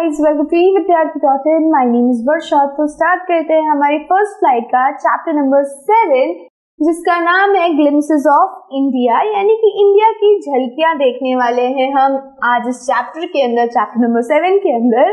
Guys, welcome to विद्यार्थी.in। My name is Varsha. तो start करते हैं हमारी फर्स्ट स्लाइड का चैप्टर नंबर 7, जिसका नाम है ग्लिम्पसेस ऑफ इंडिया, यानी कि इंडिया की झलकियां देखने वाले हैं हम आज इस चैप्टर के अंदर, चैप्टर नंबर 7 के अंदर,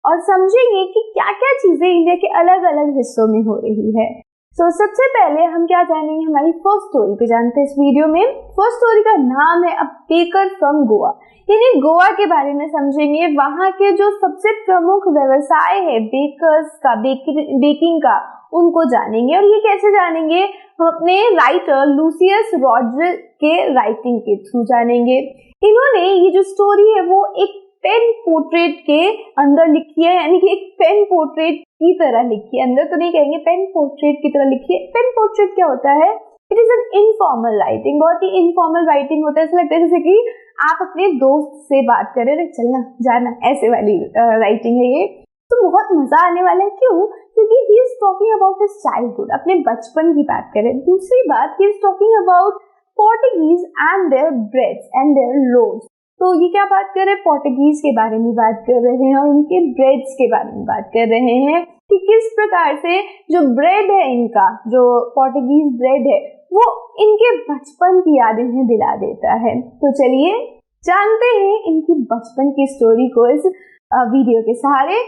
और समझेंगे कि क्या क्या चीजें इंडिया के अलग अलग हिस्सों में हो रही है। सबसे पहले हम क्या जानेंगे, हमारी फर्स्ट स्टोरी पे जानते हैं इस वीडियो में। फर्स्ट स्टोरी का नाम है अ बेकर फ्रॉम गोवा, यानी गोवा के बारे में समझेंगे। वहां के जो सबसे प्रमुख व्यवसाय है बेकर्स का, बेकिंग का, उनको जानेंगे। और ये कैसे जानेंगे, हम अपने राइटर लूसियस रॉड्रिग के राइटिंग के थ्रू जानेंगे। इन्होंने ये जो स्टोरी है वो एक पेन पोर्ट्रेट के अंदर लिखी है, यानी कि एक पेन पोर्ट्रेट की तरह लिखी है। अंदर तो नहीं कहेंगे, पेन पोर्ट्रेट की तरह लिखी है। पेन पोर्ट्रेट क्या होता है? It is an informal writing, बहुत ही इनफॉर्मल राइटिंग होता है। ऐसा लगता है जैसे कि आप अपने दोस्त से बात कर रहे हैं, चलना जाना, ऐसे वाली राइटिंग है ये। तो बहुत मजा आने वाला है। क्यों? क्योंकि he is talking about his childhood, अपने बचपन की बात करें। दूसरी बात, he is talking about Portuguese and their breads and their loaves. तो ये क्या बात कर रहे हैं? पोर्टुगीज के बारे में बात कर रहे हैं और उनके ब्रेड्स के बारे में बात कर रहे हैं कि किस प्रकार से जो ब्रेड है इनका, जो पोर्टुगीज ब्रेड है, वो इनके बचपन की यादें इन्हें दिला देता है। तो चलिए जानते हैं इनकी बचपन की स्टोरी को इस वीडियो के सहारे।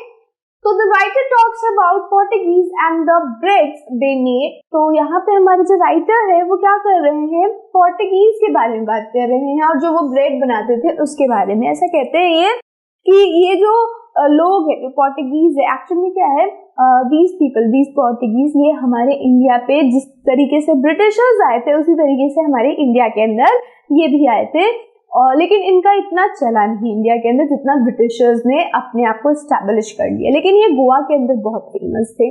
तो the writer talks about Portuguese and the breads they made. तो यहाँ पे हमारे जो राइटर है वो क्या कर रहे हैं, पोर्टुगीज के बारे में बात कर रहे हैं और जो वो ब्रेड बनाते थे उसके बारे में। ऐसा कहते हैं ये कि ये जो लोग है, जो पोर्टुगीज है, एक्चुअली क्या है, दीज पीपल, दीज पोर्टुगीज, ये हमारे इंडिया पे जिस तरीके से ब्रिटिशर्स आए थे उसी तरीके से हमारे इंडिया के अंदर ये भी आए थे। और लेकिन इनका इतना चला नहीं इंडिया के अंदर जितना ब्रिटिशर्स ने अपने आप को एस्टैब्लिश कर लिया। लेकिन ये गोवा के अंदर बहुत फेमस थे।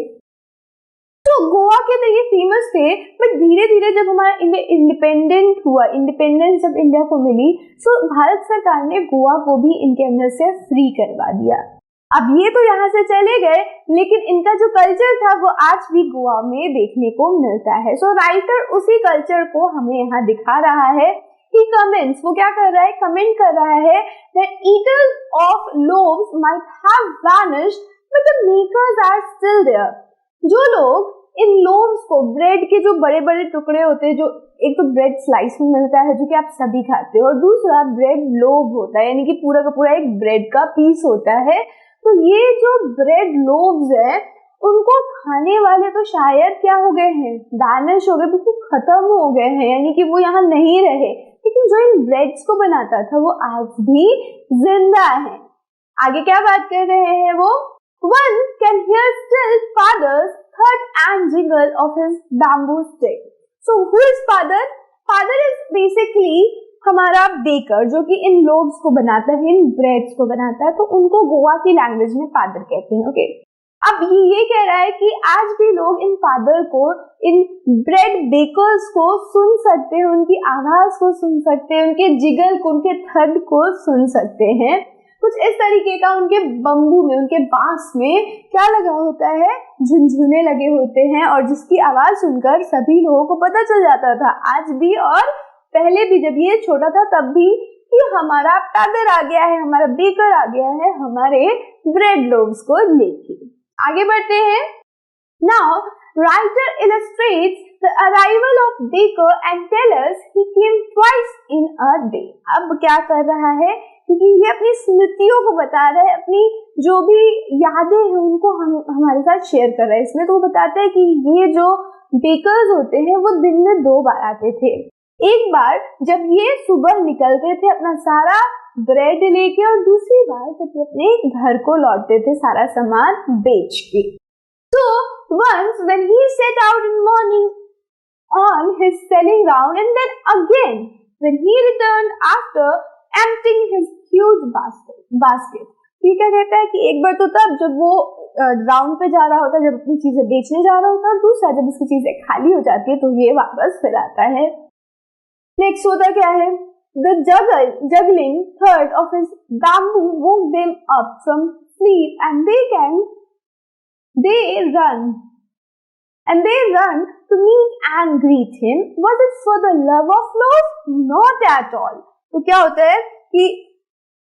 तो गोवा के अंदर ये फेमस थे, बट धीरे धीरे जब हमारा इंडिया इंडिपेंडेंट हुआ, इंडिपेंडेंस जब इंडिया को मिली, तो भारत सरकार ने गोवा को भी इनके अंदर से फ्री करवा दिया। अब ये तो यहाँ से चले गए, लेकिन इनका जो कल्चर था वो आज भी गोवा में देखने को मिलता है। सो राइटर उसी कल्चर को हमें यहाँ दिखा रहा है। He comments, वो क्या कर रहा है, कमेंट कर रहा है that eaters of loaves might have vanished but the makers are still there। जो लोग इन लोव्स को, ब्रेड के जो बड़े बड़े टुकड़े होते हैं, जो एक तो ब्रेड स्लाइस में मिलता है जो कि आप सभी खाते हो, और दूसरा ब्रेड लोव होता है, यानी कि पूरा का पूरा एक ब्रेड का पीस होता है। तो ये जो ब्रेड लोव्स है उनको खाने वाले तो शायद क्या हो गए हैं, वैनिश हो गए, बिल्कुल खत्म हो गए हैं, यानी कि वो यहाँ नहीं रहे। लेकिन जो इन ब्रेड्स को बनाता था वो आज भी जिंदा है। आगे क्या बात कर रहे हैं वो, One can hear still father's thud and jingle of his bamboo stick। So who is father? Father is basically हमारा बेकर, जो कि इन लोव्स को बनाता है, इन ब्रेड्स को बनाता है। तो उनको गोवा की लैंग्वेज में फादर कहते हैं। ओके, अब ये कह रहा है कि आज भी लोग इन फादर को, इन ब्रेड बेकर्स को सुन सकते हैं, उनकी आवाज को सुन सकते हैं, उनके जिगल को, उनके थड को सुन सकते हैं। कुछ इस तरीके का उनके बम्बू में, उनके बांस में क्या लगा होता है, झुनझुने लगे होते हैं, और जिसकी आवाज सुनकर सभी लोगों को पता चल जाता था आज भी और पहले भी, जब ये छोटा था तब भी, कि हमारा फादर आ गया है, हमारा बेकर आ गया है हमारे ब्रेड लोव्स को लेके। आगे बढ़ते हैं। Now writer illustrates the arrival of baker and tells us he came twice in a day। अब क्या कर रहा है, क्योंकि ये अपनी स्मृतियों को बता रहा है, अपनी जो भी यादें हैं उनको हमारे साथ शेयर कर रहा है इसमें। तो वो बताता है कि ये जो बेकर्स होते हैं वो दिन में 2 बार आते थे। एक बार जब ये सुबह निकलते थे अपना सारा ब्रेड लेके, और दूसरी बार जब अपने घर को लौटते थे सारा सामान बेच के। So once when he set out in morning on his selling round, and then again when he returned after emptying his huge basket। ये क्या कहता है कि एक बार तो तब जब वो राउंड पे जा रहा होता है, जब अपनी चीजें बेचने जा रहा होता है, और दूसरा जब उसकी चीजें खाली हो जाती है तो ये वापस फिर आता है। नेक्स्ट होता क्या है, The juggling third of his bamboo woke them up from sleep, and they run to meet and greet him। Was it for the love of loaf? Not at all। तो क्या होता है कि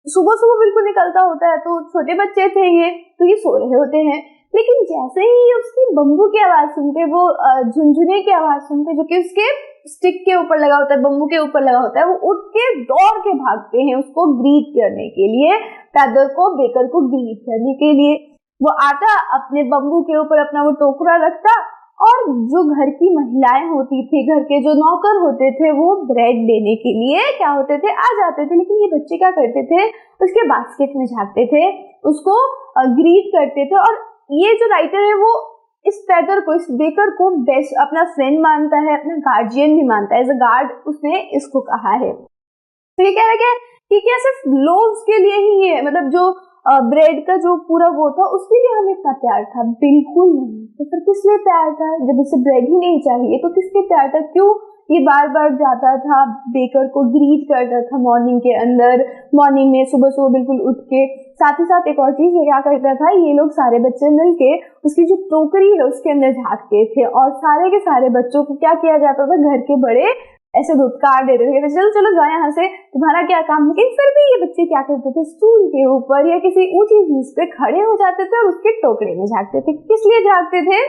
सुबह सुबह बिल्कुल निकलता होता है, तो छोटे बच्चे थे ये, तो ये सो रहे होते हैं, लेकिन जैसे ही उसकी बम्बू की आवाज सुनते, वो झुनझुने की आवाज सुनते जो कि उसके स्टिक के ऊपर लगा होता है, बम्बू के ऊपर लगा होता है, वो उठ के दौड़ के भागते हैं उसको ग्रीट करने के लिए, पैदल को बेकर को ग्रीट करने के लिए। वो आता, अपने बम्बू के ऊपर अपना वो टोकरा रखता, और जो घर की महिलाएं होती थी, घर के जो नौकर होते थे, वो ब्रेड देने के लिए क्या होते थे, आ जाते थे। लेकिन ये बच्चे क्या करते थे, उसके बास्केट में झाँकते थे, उसको ग्रीट करते थे। और ये जो राइटर है वो इस पैदर को, इस बेकर को बेस्ट अपना फ्रेंड मानता है, अपना गार्जियन भी मानता है, एज अ गार्ड उसने इसको कहा है। तो ये कह रहा है कि क्या सिर्फ लोव्स के लिए ही है, मतलब जो ब्रेड का जो पूरा वो था उसके लिए हमें इतना प्यार था? बिल्कुल नहीं। तो फिर किस लिए प्यार था? जब उसे ब्रेड ही नहीं चाहिए तो किसके प्यार था? क्यों ये बार बार जाता था, बेकर को ग्रीट करता था मॉर्निंग के अंदर, मॉर्निंग में सुबह सुबह बिल्कुल उठ के। साथ ही साथ एक और चीज क्या करता था, ये लोग सारे बच्चे मिलके उसकी जो टोकरी है उसके अंदर झाँकते थे, और सारे के सारे बच्चों को क्या किया जाता था, घर के बड़े ऐसे धुतकार देते थे, चलो चलो जाओ यहाँ से, तुम्हारा क्या काम। लेकिन फिर भी ये बच्चे क्या करते थे, स्टूल के ऊपर या किसी ऊंची चीज पे खड़े हो जाते थे और उसके टोकरे में झाँकते थे। किस लिए झाँकते थे?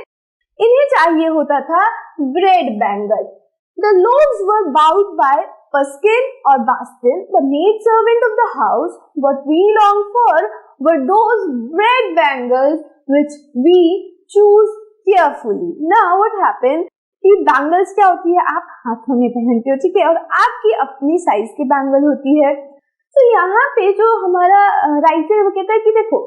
इन्हें चाहिए होता था bread bangle. The loaves were bought by Puskin or Bastin, the maid servant of the house. What we longed for were those bread bangles which we choose carefully. Now what happened? कि bangles क्या होती है, आप हाथों में पहनते हो, ठीक है, और आपकी अपनी साइज की बैंगल होती है। तो यहाँ पे जो हमारा राइटर वो कहता है कि देखो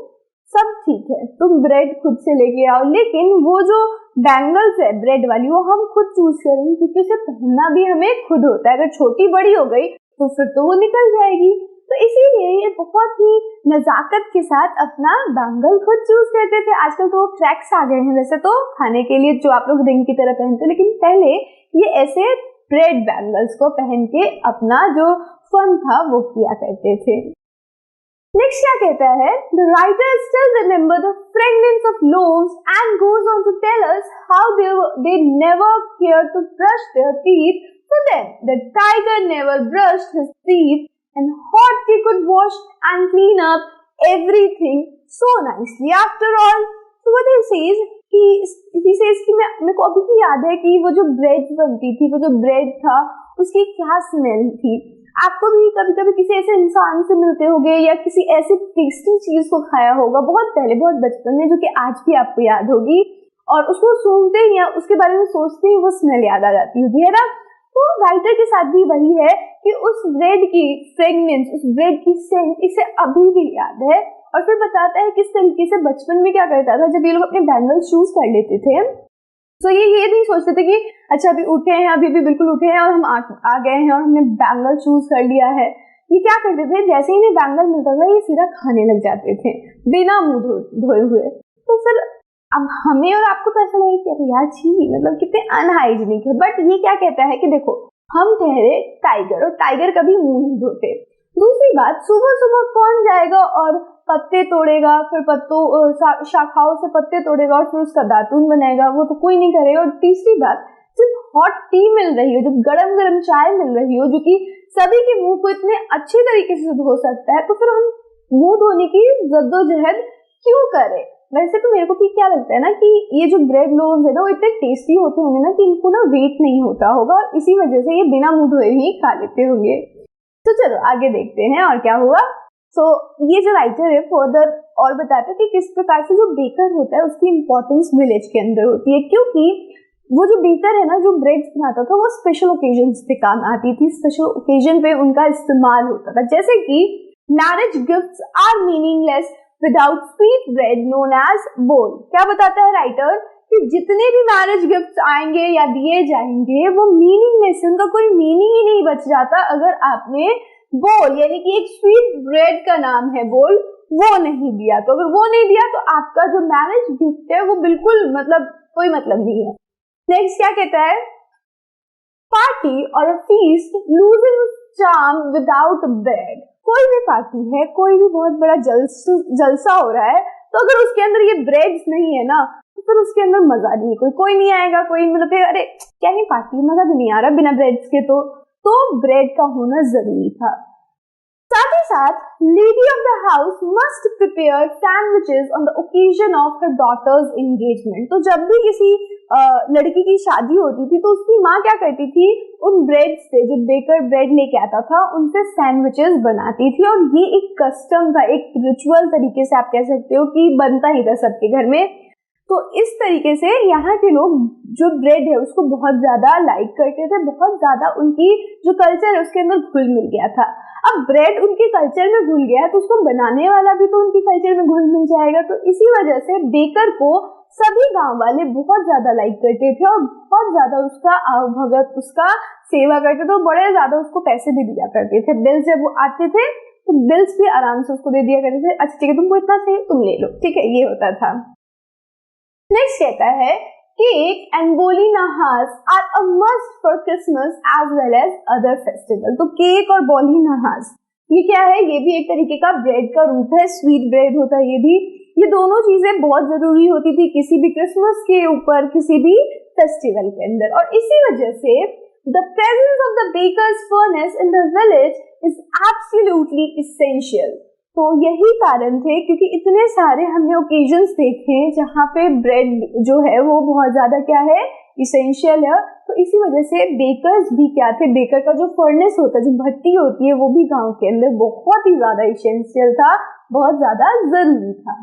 सब ठीक है, तुम ब्रेड खुद से लेके आओ, लेकिन वो जो बैंगल्स है ब्रेड वाली वो हम खुद चूज करेंगे, क्योंकि उसे पहनना भी हमें खुद होता है। अगर छोटी बड़ी हो गई तो फिर तो वो निकल जाएगी। तो इसीलिए ये बहुत ही नजाकत के साथ अपना बैंगल खुद चूज करते थे। आजकल तो ट्रैक्स आ गए हैं वैसे तो खाने के लिए, जो आप लोग रिंग की तरह पहनते हैं, लेकिन पहले ये ऐसे ब्रेड बैंगल्स को पहन के अपना जो फन था वो किया करते थे। नेक्स्ट क्या कहता है, The writer still remember the fragrance of loaves and goes on to tell us how they never cared to brush their teeth. So then the tiger never brushed his teeth, and hot he could wash and clean up everything so nicely. After all, so what he says कि मेरे को अभी भी याद है कि वो जो ब्रेड बनती थी, वो जो ब्रेड था उसकी क्या स्मेल थी। आपको भी कभी कभी किसी ऐसे इंसान से मिलते होंगे या किसी ऐसी टेस्टी चीज को खाया होगा बहुत पहले, बहुत बचपन में, जो कि आज भी आपको याद होगी, और उसको सूंघते ही या उसके बारे में सोचते ही वो स्मेल याद आ जाती होगी, है ना। तो राइटर के साथ भी वही है कि उस ब्रेड की फ्रेग्रेंस, उस ब्रेड की सेंट इसे अभी भी याद है। और फिर बताता है किस तरीके से बचपन में क्या करता था जब ये लोग अपने बैंगल चूज कर लेते थे। तो ये नहीं सोचते थे कि अच्छा अभी उठे हैं, अभी भी बिल्कुल उठे हैं और हम आ गए हैं और हमने बैंगल चूज कर लिया है। ये क्या करते थे, जैसे ही इन्हें बैंगल मिलता था ये सीधा खाने लग जाते थे बिना मुंह धोए हुए। तो फिर अब हमें और आपको तो ऐसा लगे कि अरे यार छी, मतलब कितने अनहाइजीनिक है। बट ये क्या कहता है कि देखो हम ठहरे टाइगर, और टाइगर कभी मुंह नहीं धोते। दूसरी बात, सुबह सुबह कौन जाएगा और पत्ते तोड़ेगा, फिर पत्तों शाखाओं से पत्ते तोड़ेगा और फिर उसका दातून बनाएगा, वो तो कोई नहीं करेगा। और तीसरी बात, जब हॉट टी मिल रही हो, जब गरम गरम चाय मिल रही हो जो कि सभी के मुंह को इतने अच्छी तरीके से धो सकता है, तो फिर हम मुंह धोने की जद्दोजहद क्यों करें। वैसे तो मेरे को भी क्या लगता है ना कि ये जो ब्रेड लोव्स है ना वो इतने टेस्टी होते होंगे ना कि इनको ना वेट नहीं होता होगा, और इसी वजह से ये बिना मुंह धोए ही खा लेते होंगे। तो चलो आगे देखते हैं और क्या हुआ। तो ये जो राइटर है फर्दर और बताते हैं कि किस प्रकार से जो बेकर होता है उसकी इंपॉर्टेंस विलेज के अंदर होती है, क्योंकि वो जो बेकर है ना जो ब्रेड बनाता था वो स्पेशल ओकेजन्स पे काम आती थी, स्पेशल ओकेजन पे उनका इस्तेमाल होता था। जैसे कि marriage gifts are meaningless without sweet bread known as bol. क्या बताता है राइटर कि जितने भी मैरिज गिफ्ट्स आएंगे या दिए जाएंगे वो मीनिंगलेस, उनका कोई मीनिंग ही नहीं बच जाता अगर आपने बोल यानी कि एक स्वीट ब्रेड का नाम है बोल वो नहीं दिया। तो अगर वो नहीं दिया तो आपका जो मैरिज गिफ्ट है वो बिल्कुल मतलब कोई मतलब नहीं है। नेक्स्ट क्या कहता है, पार्टी और feast losing charm without bread. कोई भी पार्टी है, कोई भी बहुत बड़ा जलसा हो रहा है, तो अगर उसके अंदर ये ब्रेड्स नहीं है ना तो फिर उसके अंदर मजा नहीं है। कोई नहीं आएगा, कोई मतलब अरे क्या ही पार्टी, मजा भी नहीं आ रहा बिना ब्रेड्स के। तो ब्रेड का होना जरूरी था। साथ ही साथ lady of the house must prepare sandwiches on the occasion of her daughter's engagement. तो जब भी किसी लड़की की शादी होती थी तो उसकी माँ क्या करती थी, उन ब्रेड से, जो बेकर ब्रेड लेके आता था, उनसे सैंडविचेस बनाती थी। और ये एक कस्टम था, एक रिचुअल तरीके से आप कह सकते हो कि बनता ही था सबके घर में। तो इस तरीके से यहाँ के लोग जो ब्रेड है उसको बहुत ज्यादा लाइक करते थे, बहुत ज्यादा उनकी जो कल्चर है उसके अंदर घुल मिल गया था। अब ब्रेड उनके कल्चर में घुल गया है तो उसको बनाने वाला भी तो उनके कल्चर में घुल मिल जाएगा। तो इसी वजह से बेकर को सभी गांव वाले बहुत ज्यादा लाइक करते थे और बहुत ज्यादा उसका भगत, उसका सेवा करते थे, बड़े ज्यादा उसको पैसे भी दिया करते थे। बिल्स जब वो आते थे तो बिल्स भी आराम से उसको दे दिया करते थे, अच्छा ठीक है तुमको इतना चाहिए तुम ले लो, ठीक है, ये होता था। नेक्स्ट कहता है केक एंड बोली नहास are a must for Christmas as well as other festival. तो केक और बोली नहास ये क्या है, ये भी एक तरीके का ब्रेड का रूप है, स्वीट ब्रेड होता है ये भी। ये दोनों चीजें बहुत जरूरी होती थी किसी भी क्रिसमस के ऊपर, किसी भी फेस्टिवल के अंदर। और इसी वजह से the presence of the baker's furnace in the village is absolutely essential. तो यही कारण थे, क्योंकि इतने सारे हमने ओकेजन्स देखे जहाँ पे ब्रेड जो है वो बहुत ज्यादा क्या है, इसेंशियल है। तो इसी वजह से बेकर्स भी क्या थे, बेकर का जो फर्नेस होता है, जो भट्टी होती है, वो भी गांव के अंदर बहुत ही ज्यादा इसेंशियल था, बहुत ज्यादा जरूरी था।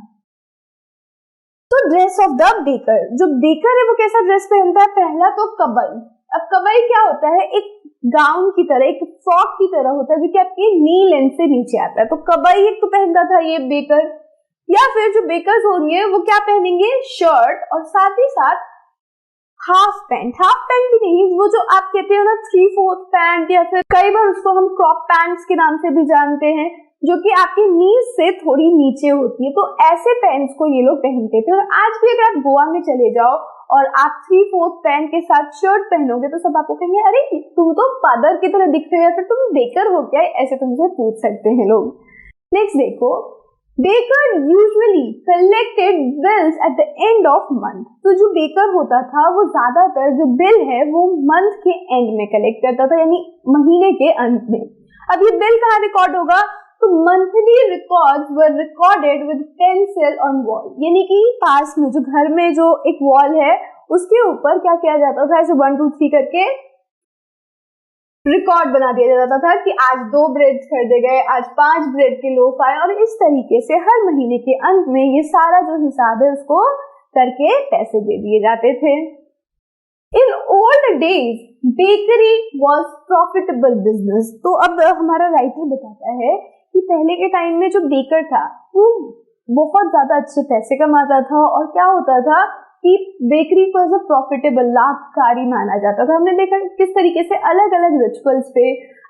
तो ड्रेस ऑफ द बेकर, जो बेकर है वो कैसा ड्रेस पहनता है, पहला तो कबई। अब कबई क्या होता है, एक गाउन की तरह, एक फ्रॉक की तरह होता है जो कि आपकी नी लेंथ से नीचे आता है। तो कबई एक तो पहनता था ये बेकर, या फिर जो बेकर्स होंगे वो क्या पहनेंगे, शर्ट और साथ ही साथ हाफ पैंट। हाफ पैंट भी नहीं, वो जो आप कहते हो ना 3/4 पैंट, या फिर कई बार उसको हम क्रॉप पैंट्स के नाम से भी जानते हैं, जो कि आपकी नीज से थोड़ी नीचे होती है। तो ऐसे पैंट्स को ये लोग पहनते थे। और आज भी अगर आप गोवा में चले जाओ और आप 3/4 पैंट के साथ शर्ट पहनोगे तो सब आपको कहेंगे अरे तुम तो फादर की तरह दिख रहे हो, या फिर तुम बेकर हो क्या, ऐसे तुमसे पूछ सकते हैं लोग। नेक्स्ट देखो, baker usually collected bills at the end of month. तो जो बेकर होता था वो ज्यादातर जो बिल है वो मंथ के एंड में कलेक्ट करता था, यानी महीने के अंत में। अब ये बिल कहाँ रिकॉर्ड होगा, तो monthly records were recorded with pencil on wall, यानी कि पास में जो घर में जो एक वॉल है उसके ऊपर क्या किया जाता था, ऐसे 1 2 3 करके रिकॉर्ड बना दिया जाता था कि आज 2 ब्रेड खरीदे गए, आज 5 ब्रेड के लोफ आए। और इस तरीके से हर महीने के अंत में ये सारा जो हिसाब है उसको करके पैसे दे दिए जाते थे। In old days bakery was profitable business. तो अब हमारा राइटर बताता है कि पहले के टाइम में जो बेकर था वो बहुत ज्यादा अच्छे पैसे कमाता था, और क्या होता था कि बेकरी को एज अ प्रॉफिटेबल, लाभकारी माना जाता था। हमने देखा किस तरीके से अलग अलग रिचुअल्स पे,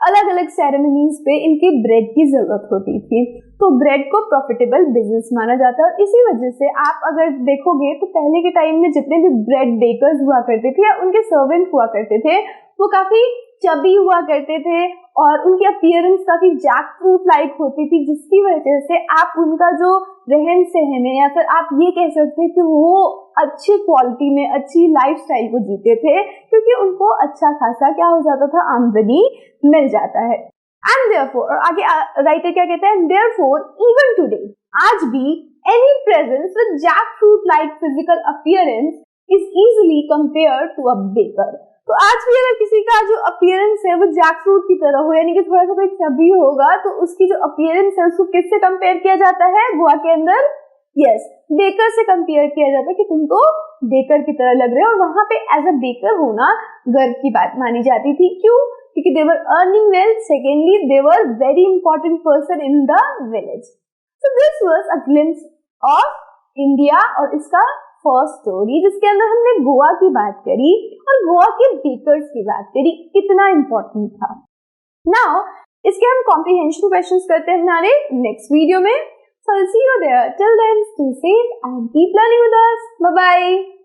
अलग अलग सेरेमनीज पे इनकी ब्रेड की जरूरत होती थी। तो ब्रेड को प्रॉफिटेबल बिजनेस माना जाता है। और इसी वजह से आप अगर देखोगे तो पहले के टाइम में जितने भी ब्रेड बेकर्स हुआ करते थे या उनके सर्वेंट हुआ करते थे वो काफी चबी हुआ करते थे और उनकी अपीयरेंस काफी जैक फ्रूट लाइक होती थी, जिसकी वजह से आप उनका जो रहन सहन है या फिर आप ये कह सकते हैं कि वो अच्छी क्वालिटी में अच्छी लाइफस्टाइल को जीते थे, क्योंकि उनको अच्छा खासा क्या हो जाता था, आमदनी मिल जाता है। एंड देयरफॉर, और आगे राइटर क्या कहता है, देयरफॉर इवन टुडे, आज भी any presence with jackfruit like physical appearance is easily compared to a baker. तो आज भी अगर किसी का जो अपीयरेंस है वो जैक फ्रूट की तरह हो, यानी कि थोड़ा सा कोई चबी होगा, तो उसकी जो अपीयरेंस है उसको किससे कंपेयर किया जाता है गोवा के अंदर, यस, बेकर से कंपेयर किया जाता है कि तुम तो बेकर की तरह लग रहे हो। और वहां पे एज अ बेकर होना गर्व की बात मानी जाती थी। क्यों? क्योंकि they were earning well, secondly they were very important person in the village. So this was a glimpse of India और इसका फर्स्ट स्टोरी, जिसके अंदर हमने गोवा की बात करी और गोवा के बेकर्स की बात करी, कितना इंपॉर्टेंट था। नाउ इसके हम कॉम्प्रिहेंशन क्वेश्चंस करते हैं हमारे नेक्स्ट वीडियो में। So I'll see you there. Till then, stay safe and keep learning with us. Bye bye.